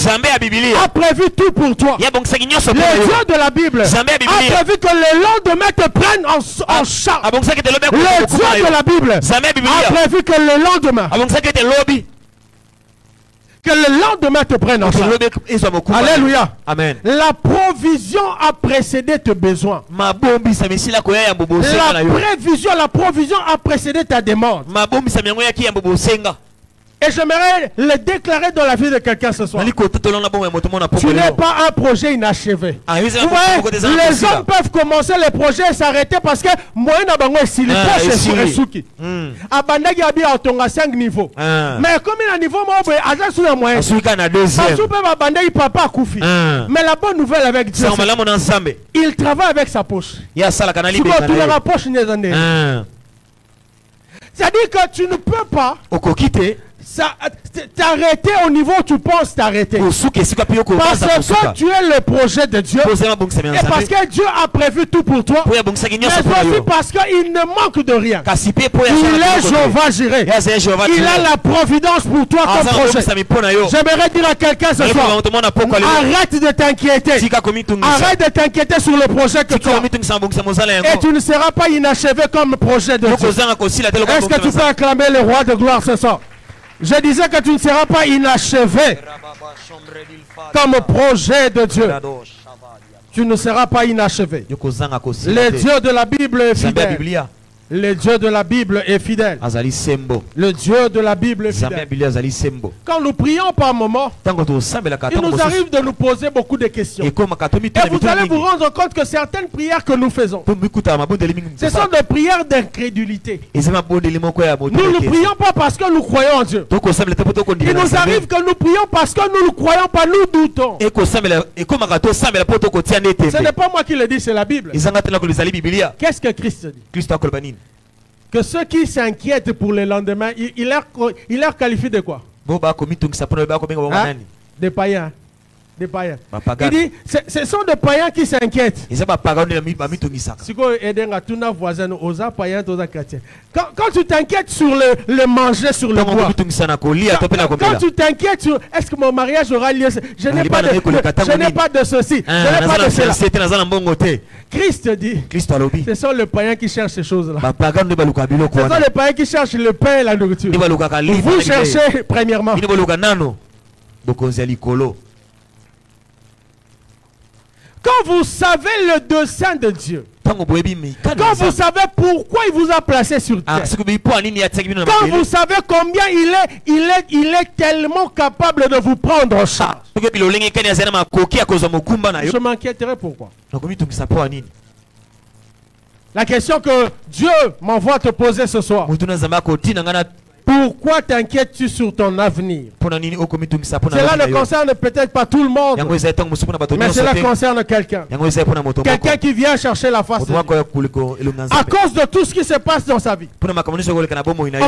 a prévu tout pour toi. Le Dieu de la Bible a prévu que le lendemain te prenne en charge. Le Dieu de la Bible a prévu que le lendemain te prenne en charge. Alléluia. Amen. La provision a précédé tes besoins. La provision a précédé ta demande. Et j'aimerais le déclarer dans la vie de quelqu'un ce soir. Tu n'es pas un projet inachevé. Vous voyez, les hommes peuvent commencer les projets et s'arrêter parce que moyen d'abango est si les poches est souki. Abandagi a bien à 5 niveaux. Mais comme il a un niveau moi, agent sur le moyen. Parce que abandagi papa a koufi. Mais la bonne nouvelle avec Dieu, il travaille avec sa poche. Tu ne poche c'est-à-dire que tu ne peux pas t'arrêter au niveau où tu penses t'arrêter. Parce que tu es le projet de Dieu. Et parce que Dieu a prévu tout pour toi. Mais aussi parce qu'il ne manque de rien. Il est Jéhovah Jireh. Il a la providence pour toi comme projet. J'aimerais dire à quelqu'un ce soir, arrête de t'inquiéter. Arrête de t'inquiéter sur le projet que tu as. Et tu ne seras pas inachevé comme projet de Dieu. Est-ce que tu peux acclamer le roi de gloire ce soir? Je disais que tu ne seras pas inachevé comme projet de Dieu. Tu ne seras pas inachevé. Le Dieu de la Bible est fidèle. Le Dieu de la Bible est fidèle. Le Dieu de la Bible est fidèle. Quand nous prions par moment, il nous arrive de nous poser beaucoup de questions. Et vous allez vous rendre compte que certaines prières que nous faisons, ce sont des prières d'incrédulité. Nous ne prions pas parce que nous croyons en Dieu. Il nous arrive que nous prions parce que nous ne croyons pas, nous doutons. Ce n'est pas moi qui le dis, c'est la Bible. Qu'est-ce que Christ dit? Que ceux qui s'inquiètent pour le lendemain, il leur qualifie de quoi? Hein? Des païens. Des païens. Il dit, ce sont des païens qui s'inquiètent. Quand tu t'inquiètes sur le manger, sur le bois, quand tu t'inquiètes sur est-ce que mon mariage aura lieu, je n'ai pas de ceci, je n'ai pas de cela. Christ dit, ce sont les païens qui cherchent ces choses-là. Ce sont les païens qui cherchent le pain et la nourriture. Vous cherchez premièrement. Quand vous savez le dessein de Dieu, quand vous savez pourquoi il vous a placé sur terre, quand vous savez combien il est tellement capable de vous prendre en charge, je m'inquiéterai pourquoi. La question que Dieu m'envoie te poser ce soir, pourquoi t'inquiètes-tu sur ton avenir? Cela ne concerne peut-être pas tout le monde, mais cela concerne quelqu'un. Quelqu'un qui vient chercher la face de Dieu. À cause de tout ce qui se passe dans sa vie, on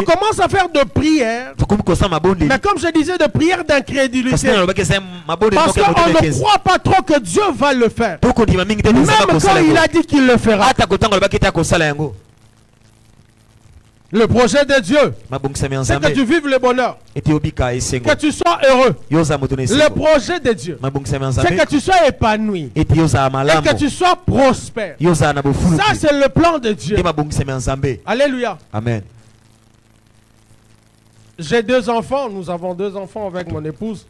commence à faire de prières, mais comme je disais, de prières d'incrédulité. Parce qu'on ne croit pas trop que Dieu va le faire. Même quand il a dit qu'il le fera. Le projet de Dieu, c'est que tu vives le bonheur, que tu sois heureux. Le projet de Dieu, c'est que tu sois épanoui et que tu sois prospère. Ça, c'est le plan de Dieu. Alléluia. Amen. J'ai 2 enfants, nous avons 2 enfants avec mon épouse.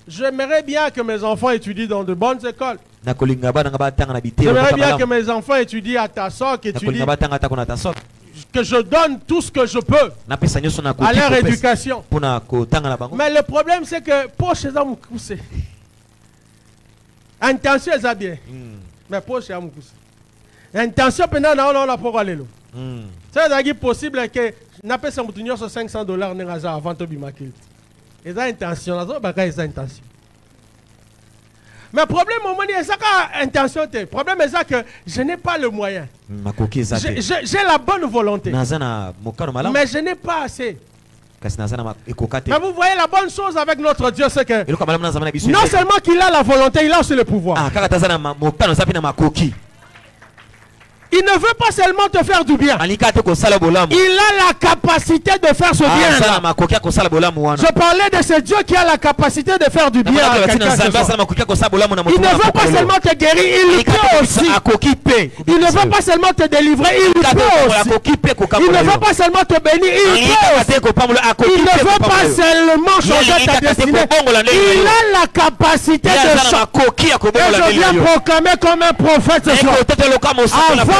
J'aimerais bien que mes enfants étudient dans de bonnes écoles. J'aimerais bien que mes enfants étudient à Tassok, que je donne tout ce que je peux à leur éducation. Mais le problème, c'est que poche est mon coussé. Intention est bien. Mais poche est mon coussé. Intention pendant on a pour aller là. C'est possible que n'appelle ça moutonnier sur $500 n'engageant avant de bimakil. Et ça intention, ça intention. Mais problème au moment c'est que intention te. Problème c'est que je n'ai pas le moyen. J'ai la bonne volonté. Mais je n'ai pas assez. Mais vous voyez la bonne chose avec notre Dieu, c'est que non seulement qu'il a la volonté, il a aussi le pouvoir. Il ne veut pas seulement te faire du bien. Il a la capacité de faire ce bien. Je parlais de ce Dieu qui a la capacité de faire du bien à quelqu'un. Il ne veut pas seulement te guérir, il peut aussi. Il ne veut pas seulement te délivrer, il peut aussi. Il ne veut pas seulement te bénir, il peut aussi. Il ne veut pas seulement changer ta destinée. Il a la capacité de changer. Et je viens proclamer comme un prophète ce soir.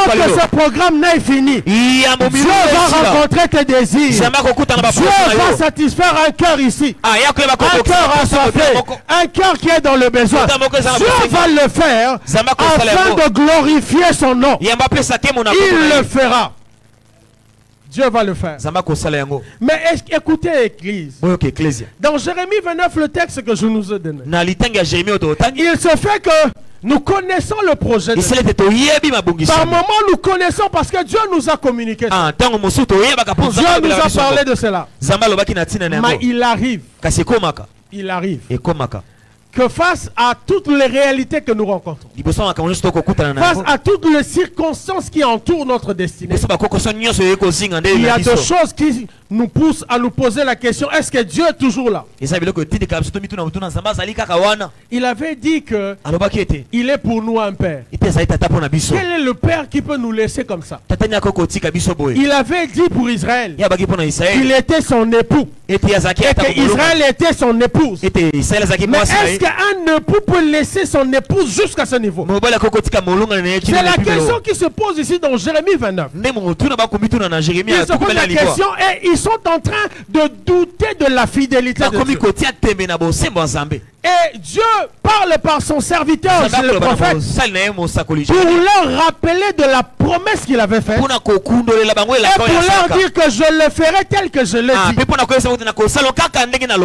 Avant que ce programme n'ait fini, Dieu va rencontrer tes désirs. Dieu va satisfaire un cœur ici. Un cœur assoiffé. Un cœur qui est dans le besoin. Dieu va le faire afin de glorifier son nom. Il le fera. Dieu va le faire. Mais écoutez, Église. Dans Jérémie 29, le texte que je nous ai donné, il se fait que nous connaissons le projet de Dieu. Par moment, nous connaissons parce que Dieu nous a communiqué ça. Dieu nous a parlé de cela. Mais il arrive. Il arrive que face à toutes les réalités que nous rencontrons, face à toutes les circonstances qui entourent notre destinée, il y a des choses qui nous poussent à nous poser la question, est-ce que Dieu est toujours là? Il avait dit que il est pour nous un père. Quel est le père qui peut nous laisser comme ça? Il avait dit pour Israël qu'il était son époux et qu'Israël était son épouse. Mais est-ce qu'un époux peut laisser son épouse jusqu'à ce niveau? C'est la question qui se pose ici dans Jérémie 29. Il se pose la question et ils sont en train de douter de la fidélité de Dieu. Et Dieu parle par son serviteur, le prophète, pour leur rappeler de la promesse qu'il avait faite et pour leur dire que je le ferai tel que je l'ai dit.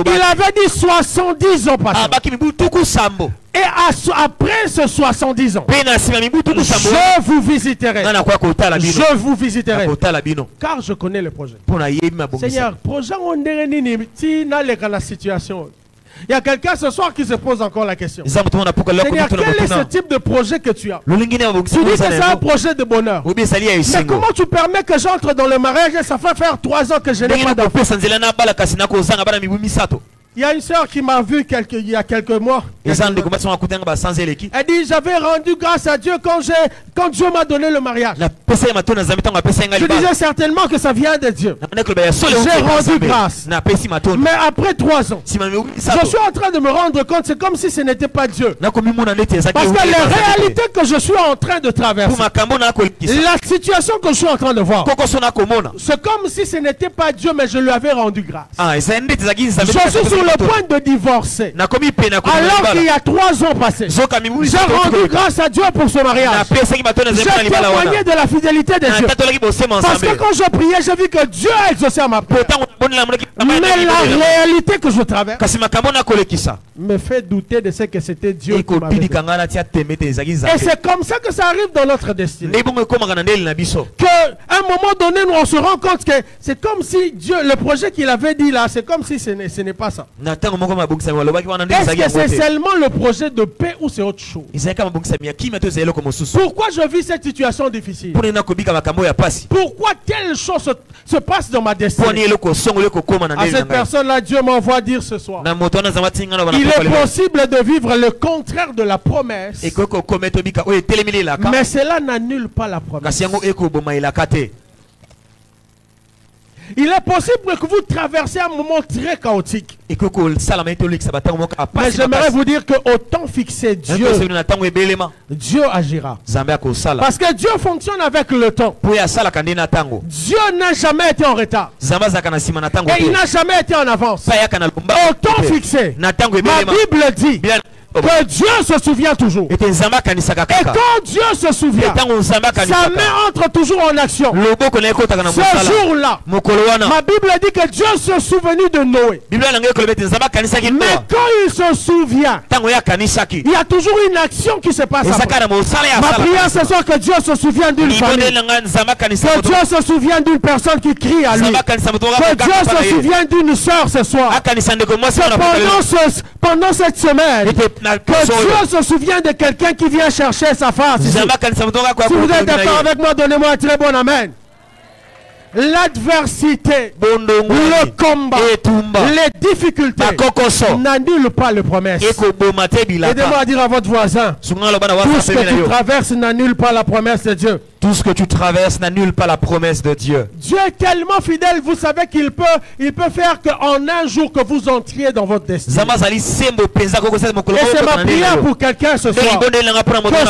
Il avait dit 70 ans passés. Et après ce 70 ans, je vous visiterai. Je vous visiterai. Car je connais le projet. Seigneur, projet on est la situation. Il y a quelqu'un ce soir qui se pose encore la question. Seigneur, quel est ce type de projet que tu as? Tu dis que c'est un projet de bonheur. Mais comment tu permets que j'entre dans le mariage et ça fait faire 3 ans que je n'ai pas d'enfant? Il y a une soeur qui m'a vu il y a quelques mois. Elle dit, j'avais rendu grâce à Dieu quand Dieu m'a donné le mariage. Je disais certainement que ça vient de Dieu. J'ai rendu grâce. Mais après 3 ans, je suis en train de me rendre compte, c'est comme si ce n'était pas Dieu. Parce que les réalités que je suis en train de traverser, la situation que je suis en train de voir, c'est comme si ce n'était pas Dieu, mais je lui avais rendu grâce. Je suis sur le point de divorcer. Alors qu'il y a 3 ans passés, j'ai rendu grâce à Dieu pour ce mariage. J'ai témoigné de la fidélité de Dieu. Parce que quand je priais, j'ai vu que Dieu a exaucé à ma prière. Mais la réalité que je traverse me fait douter de ce que c'était Dieu qui m'avait dit. Et c'est comme ça que ça arrive dans notre destinée. Qu'à un moment donné, on se rend compte que c'est comme si Dieu, le projet qu'il avait dit là, c'est comme si ce n'est pas ça. Est-ce que c'est seulement le projet de paix ou c'est autre chose? Pourquoi je vis cette situation difficile? Pourquoi telle chose se passe dans ma destinée? À cette personne-là, Dieu m'envoie dire ce soir, il est possible de vivre le contraire de la promesse, mais cela n'annule pas la promesse. Il est possible que vous traversiez un moment très chaotique. Mais j'aimerais vous dire qu'au temps fixé, Dieu agira. Parce que Dieu fonctionne avec le temps. Dieu n'a jamais été en retard. Et il n'a jamais été en avance. Au temps fixé, ma Bible dit, que Dieu se souvient toujours. Et quand Dieu se souvient, sa main entre toujours en action. Ce jour-là, ma Bible dit que Dieu se souvenait de Noé. Mais quand il se souvient, il y a toujours une action qui se passe après. Ma prière ce soir, que Dieu se souvienne d'une famille, que Dieu se souvienne d'une personne qui crie à lui, que Dieu se souvienne d'une soeur ce soir, que pendant cette semaine, que Dieu se souvienne de quelqu'un qui vient chercher sa face ici. Si vous êtes d'accord avec moi, donnez-moi un très bon amen. L'adversité, le combat, les difficultés n'annulent pas les promesses. Aidez-moi à dire à votre voisin, tout ce que tu traverses n'annule pas la promesse de Dieu. Tout ce que tu traverses n'annule pas la promesse de Dieu. Dieu est tellement fidèle, vous savez qu'il peut faire qu'en un jour que vous entriez dans votre destin. Et c'est ma prière pour quelqu'un ce soir, que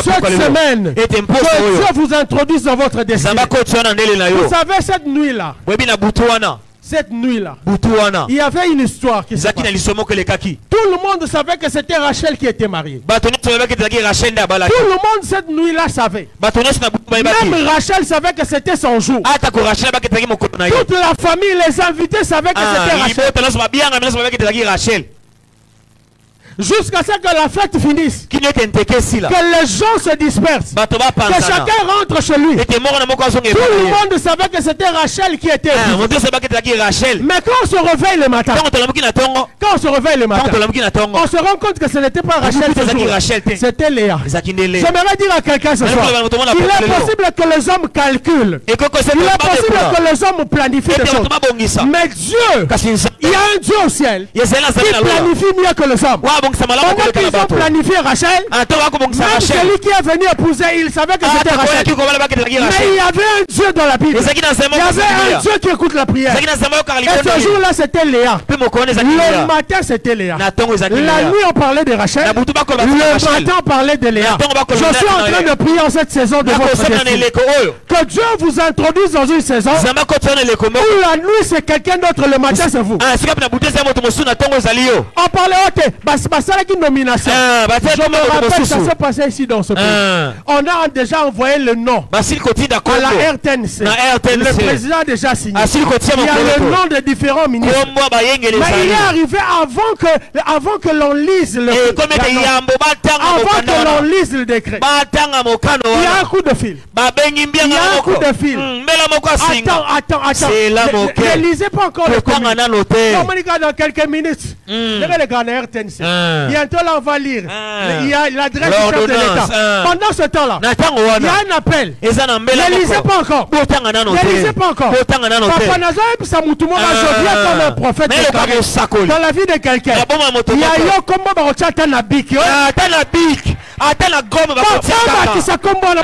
cette semaine, que Dieu vous introduise dans votre destin. Vous savez, cette nuit-là, il y avait une histoire qui s'est passée. Tout le monde savait que c'était Rachel qui était mariée. Tout le monde cette nuit-là savait. Même Rachel savait que c'était son jour. Toute la famille, les invités savaient que c'était Rachel. Jusqu'à ce que la fête finisse, que les gens se dispersent, que chacun rentre chez lui. Tout le monde savait que c'était Rachel qui était. Mais quand on se réveille le matin, on se rend compte que ce n'était pas Rachel, c'était Léa. J'aimerais dire à quelqu'un ce soir, il est possible que les hommes calculent, il est possible que les hommes planifient des choses, mais Dieu, il y a un Dieu au ciel qui planifie mieux que les hommes. Pendant qu'ils ont planifié Rachel, même celui qui est venu épouser, il savait que c'était Rachel. Mais il y avait un Dieu dans la Bible. Il y avait un Dieu qui écoute la prière. Et ce jour-là, c'était Léa. Le matin, c'était Léa. La nuit, on parlait de Rachel. Le matin, on parlait de Léa. Je suis en train de prier en cette saison de votre destinée. Que Dieu vous introduise dans une saison où la nuit, c'est quelqu'un d'autre, le matin, c'est vous. On parlait, une nomination. Je me rappelle, ça s'est passé ici dans ce pays. On a déjà envoyé le nom à la RTNC. Le président a déjà signé. Il y a le nom de différents ministres. Mais il est arrivé avant que l'on lise le décret. Il y a un coup de fil. Attends. Ne lisez pas encore le communiqué. Dans quelques minutes. Les gars de la RTNC. Bientôt là on va lire. Il y a l'adresse du chef de l'État. Pendant ce temps-là, il y a un appel. Ne lisez pas encore. Papa Nazareth Samoutoumou, je viens comme un prophète dans la vie de quelqu'un. Il y a yo combo barocha tanabik. Qui ça combo là.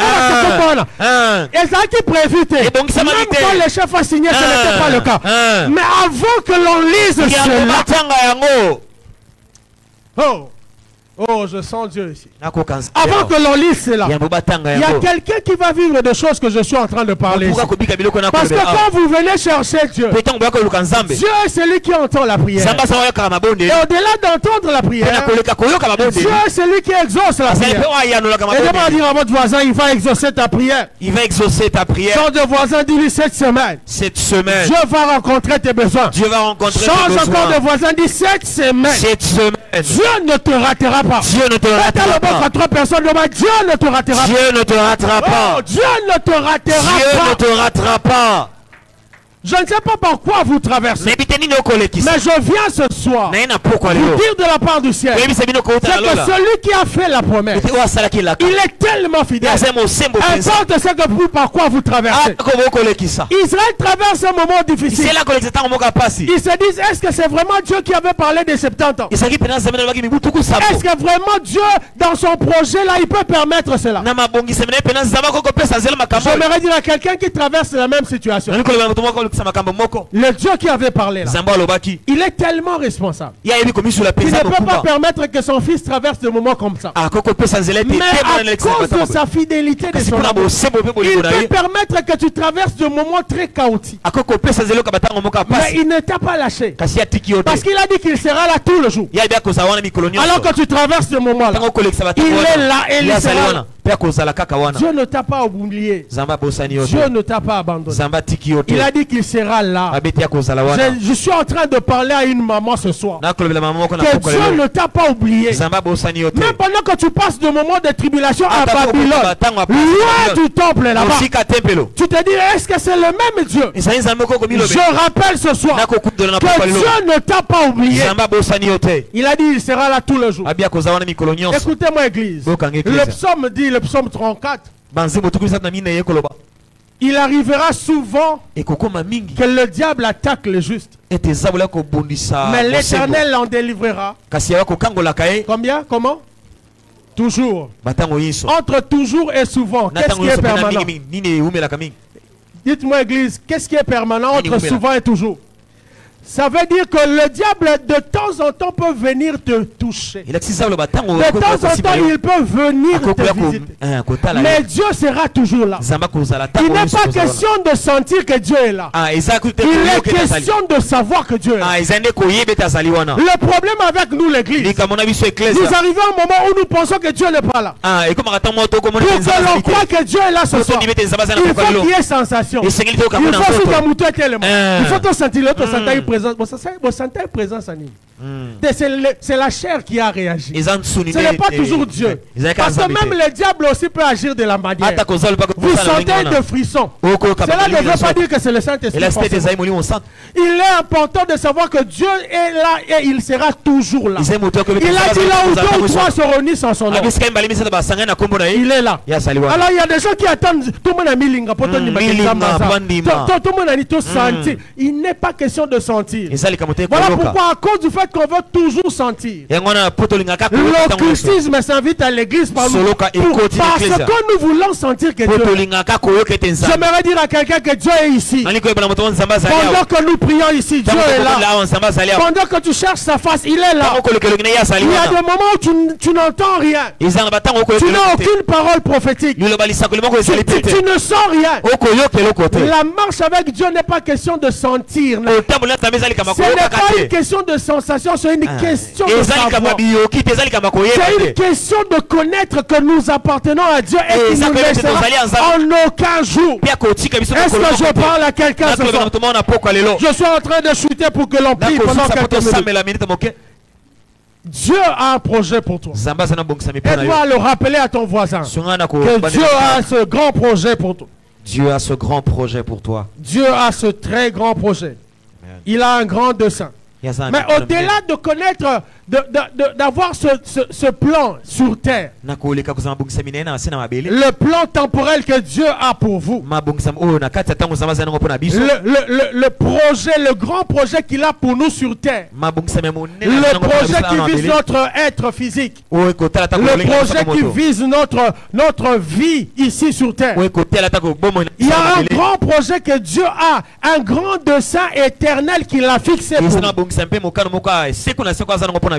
Et ça qui prévu. Même quand le chef a signé, ce n'était pas le cas. Mais avant que l'on lise cela. Oh, je sens Dieu ici. Avant que l'on lise cela, il y a quelqu'un qui va vivre des choses que je suis en train de parler ici. Parce que quand vous venez chercher Dieu, Dieu est celui qui entend la prière. Et au-delà d'entendre la prière, Dieu est celui qui exauce la prière. Et demande à dire à votre voisin, il va exaucer ta prière. Change de voisin, dis-lui cette semaine. Dieu va rencontrer tes besoins. Change encore de voisin, dis cette semaine. Dieu ne te ratera pas. Dieu ne te ratera pas. Dieu ne te ratera pas. Dieu ne te ratera pas. Dieu ne te ratera pas. Dieu ne te ratera pas. Je ne sais pas par quoi vous traversez. Mais je viens ce soir vous dire de la part du ciel, c'est que celui qui a fait la promesse, il est tellement fidèle. Importe ce que vous, par quoi vous traversez. Israël traverse un moment difficile. Ils se disent, est-ce que c'est vraiment Dieu qui avait parlé des 70 ans? Est-ce que vraiment Dieu, dans son projet là, il peut permettre cela? J'aimerais dire à quelqu'un qui traverse la même situation, Le Dieu qui avait parlé là, il est tellement responsable. Il ne peut pas permettre que son fils traverse des moments comme ça. Mais à cause de sa fidélité de son amour, il peut permettre que tu traverses des moments très chaotiques. Mais il ne t'a pas lâché. Parce qu'il a dit qu'il sera là tout le jour. Alors que tu traverses ce moment-là, il est là et il sera là. Dieu ne t'a pas oublié. Dieu ne t'a pas abandonné. Il a dit qu'il sera là. Je suis en train de parler à une maman ce soir. Que Dieu ne t'a pas oublié. Même pendant que tu passes de moments de tribulation à Babylone, loin du temple là-bas, tu te dis, est-ce que c'est le même Dieu? Je rappelle ce soir que Dieu ne t'a pas oublié. Il a dit il sera là tout le jour. Écoutez-moi, église. Le psaume dit, le psaume 34, il arrivera souvent que le diable attaque le juste, mais l'Éternel l'en délivrera. Combien? Comment? Toujours. Entre toujours et souvent, qu'est-ce qui est permanent? Dites-moi, église, qu'est-ce qui est permanent entre souvent et toujours? Ça veut dire que le diable de temps en temps peut venir te toucher. De temps en temps il peut venir te visiter. Mais Dieu sera toujours là. Il n'est pas question de sentir que Dieu est là. Il est question de savoir que Dieu est là. Le problème avec nous l'église, nous arrivons à un moment où nous pensons que Dieu n'est pas là. Pour que l'on croit que Dieu est là ce soir, il faut qu'il y ait sensation. Il faut te sentir présence anime. C'est la chair qui a réagi. Ce n'est pas toujours Dieu. Parce que même le diable aussi peut agir de la manière. Vous sentez des frissons. Cela ne veut pas dire que c'est le Saint-Esprit. Il est important de savoir que Dieu est là et il sera toujours là. Il a dit là où deux ou trois se réunissent en son nom, il est là. Alors il y a des gens qui attendent. Tout le monde a mis l'inga pour tout le monde a dit tout sentir. Il n'est pas question de sentir. Voilà pourquoi, à cause du fait qu'on veut toujours sentir, l'occultisme s'invite à l'église parce que nous voulons sentir que Dieu est. J'aimerais dire à quelqu'un que Dieu est ici. Pendant que nous prions ici, Dieu est là. Pendant que tu cherches sa face, il est là. Il y a des moments où tu n'entends rien. Tu n'as aucune parole prophétique. Tu ne sens rien. La marche avec Dieu n'est pas question de sentir. Ce n'est pas une question de sensation, c'est une question de savoir. C'est une question de connaître que nous appartenons à Dieu et qu'il nous laissera en aucun jour. Est-ce que je parle à quelqu'un ce soir? Je suis en train de chuter pour que l'on prie pendant quelques minutes. Dieu a un projet pour toi. Et dois le rappeler à ton voisin que Dieu a ce grand projet pour toi. Dieu a ce grand projet pour toi. Dieu a ce très grand projet. Il a un grand dessein. Mais au-delà de connaître, d'avoir ce plan sur terre, le plan temporel que Dieu a pour vous, le projet, le grand projet qu'il a pour nous sur terre, le projet qui vise notre être physique, le projet qui vise notre vie ici sur terre. Il y a un grand projet que Dieu a, un grand dessein éternel qu'il a fixé pour nous.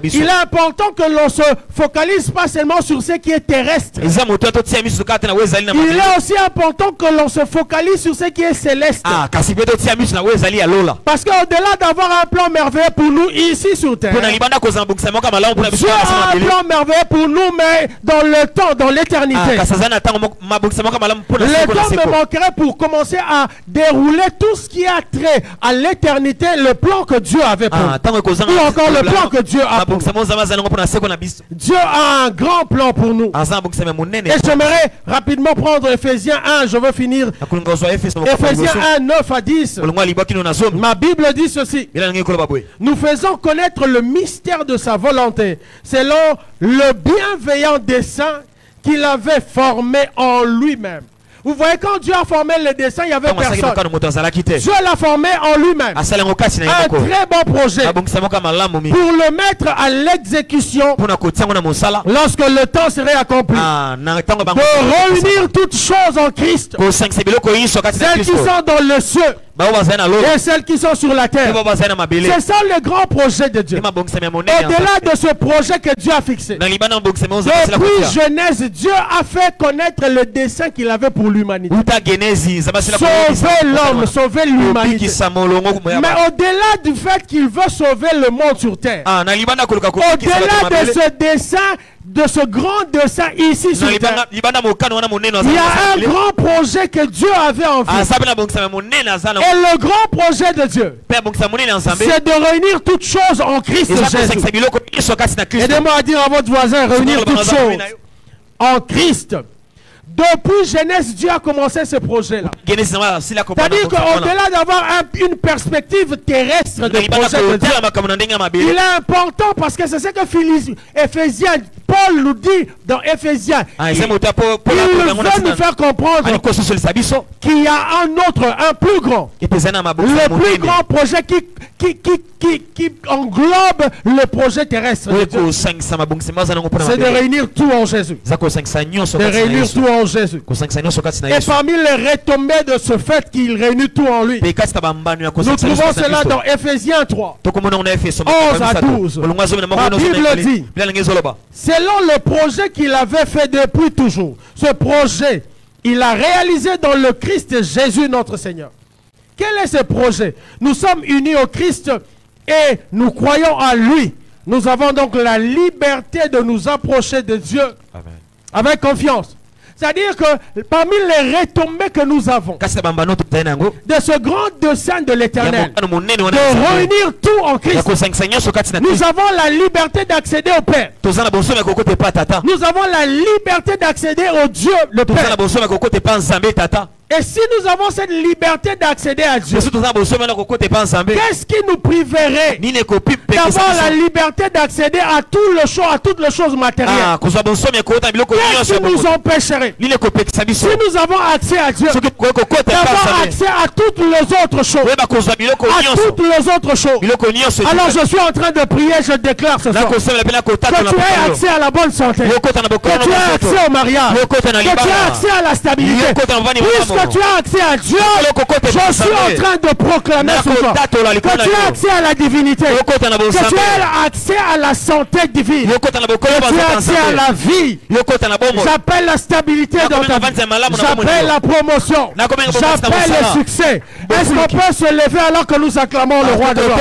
Il est important que l'on se focalise pas seulement sur ce qui est terrestre. Il est aussi important que l'on se focalise sur ce qui est céleste. Parce qu'au-delà d'avoir un plan merveilleux pour nous ici sur terre, Dieu a un plan merveilleux pour nous, mais dans le temps, dans l'éternité. Le temps me manquerait pour commencer à dérouler tout ce qui a trait à l'éternité, le plan que Dieu avait pour nous. Ou encore le plan que Dieu a pour nous. Dieu a un grand plan pour nous. Et j'aimerais rapidement prendre Ephésiens 1. Je veux finir. Ephésiens 1, 9 à 10. Ma Bible dit ceci: nous faisons connaître le mystère de sa volonté selon le bienveillant dessein qu'il avait formé en lui-même. Vous voyez, quand Dieu a formé le dessin, il n'y avait personne. Dieu l'a formé en lui-même. Un très bon projet pour le mettre à l'exécution lorsque le temps serait accompli. De réunir toutes choses en Christ, celles qui sont dans le cieux et celles qui sont sur la terre. C'est ça le grand projet de Dieu. Au-delà de ce projet que Dieu a fixé, depuis Genèse, Dieu a fait connaître le dessein qu'il avait pour l'humanité. Sauver l'homme, sauver l'humanité. Mais au-delà du fait qu'il veut sauver le monde sur terre, au-delà de ce dessein, de ce grand dessein ici sur terre, il y a un grand projet que Dieu avait en vue. Et le grand projet de Dieu, c'est de réunir toutes choses en Christ Jésus. Aidez-moi à dire à votre voisin, réunir toutes choses en Christ. Depuis Genèse, Dieu a commencé ce projet-là. C'est-à-dire qu'au-delà d'avoir une perspective terrestre de projet de Dieu, il est important parce que c'est ce que Éphésiens, Paul nous dit dans Éphésiens. Il veut nous faire comprendre qu'il y a un autre, un plus grand. Le plus grand projet qui englobe le projet terrestre de Dieu. C'est de réunir tout en Jésus. De réunir tout en Jésus. Et parmi les retombées de ce fait qu'il réunit tout en lui, nous trouvons cela dans Éphésiens 3, 11 à 12. La Bible dit, selon le projet qu'il avait fait depuis toujours, ce projet, il a réalisé dans le Christ Jésus notre Seigneur. Quel est ce projet? Nous sommes unis au Christ et nous croyons à lui. Nous avons donc la liberté de nous approcher de Dieu. Amen. Avec confiance. C'est-à-dire que parmi les retombées que nous avons de ce grand dessein de l'Éternel, de réunir tout en Christ, nous avons la liberté d'accéder au Père. Nous avons la liberté d'accéder au Dieu, le Père. Et si nous avons cette liberté d'accéder à Dieu, qu'est-ce qui nous priverait d'avoir la liberté d'accéder à toutes les choses matérielles? Qu'est-ce qui nous empêcherait, si nous avons accès à Dieu, d'avoir accès à toutes les autres choses? Alors je suis en train de prier, je déclare ce soir que tu aies accès à la bonne santé, que tu aies accès au mariage, que tu aies accès à la stabilité. Puisque tu as accès à Dieu, je suis en train de proclamer ce soir que tu as accès à la divinité, que tu as accès à la santé divine, que tu as accès à la vie. J'appelle la stabilité dans ta vie, j'appelle la promotion, j'appelle le succès. Est-ce qu'on peut se lever alors que nous acclamons le roi de gloire?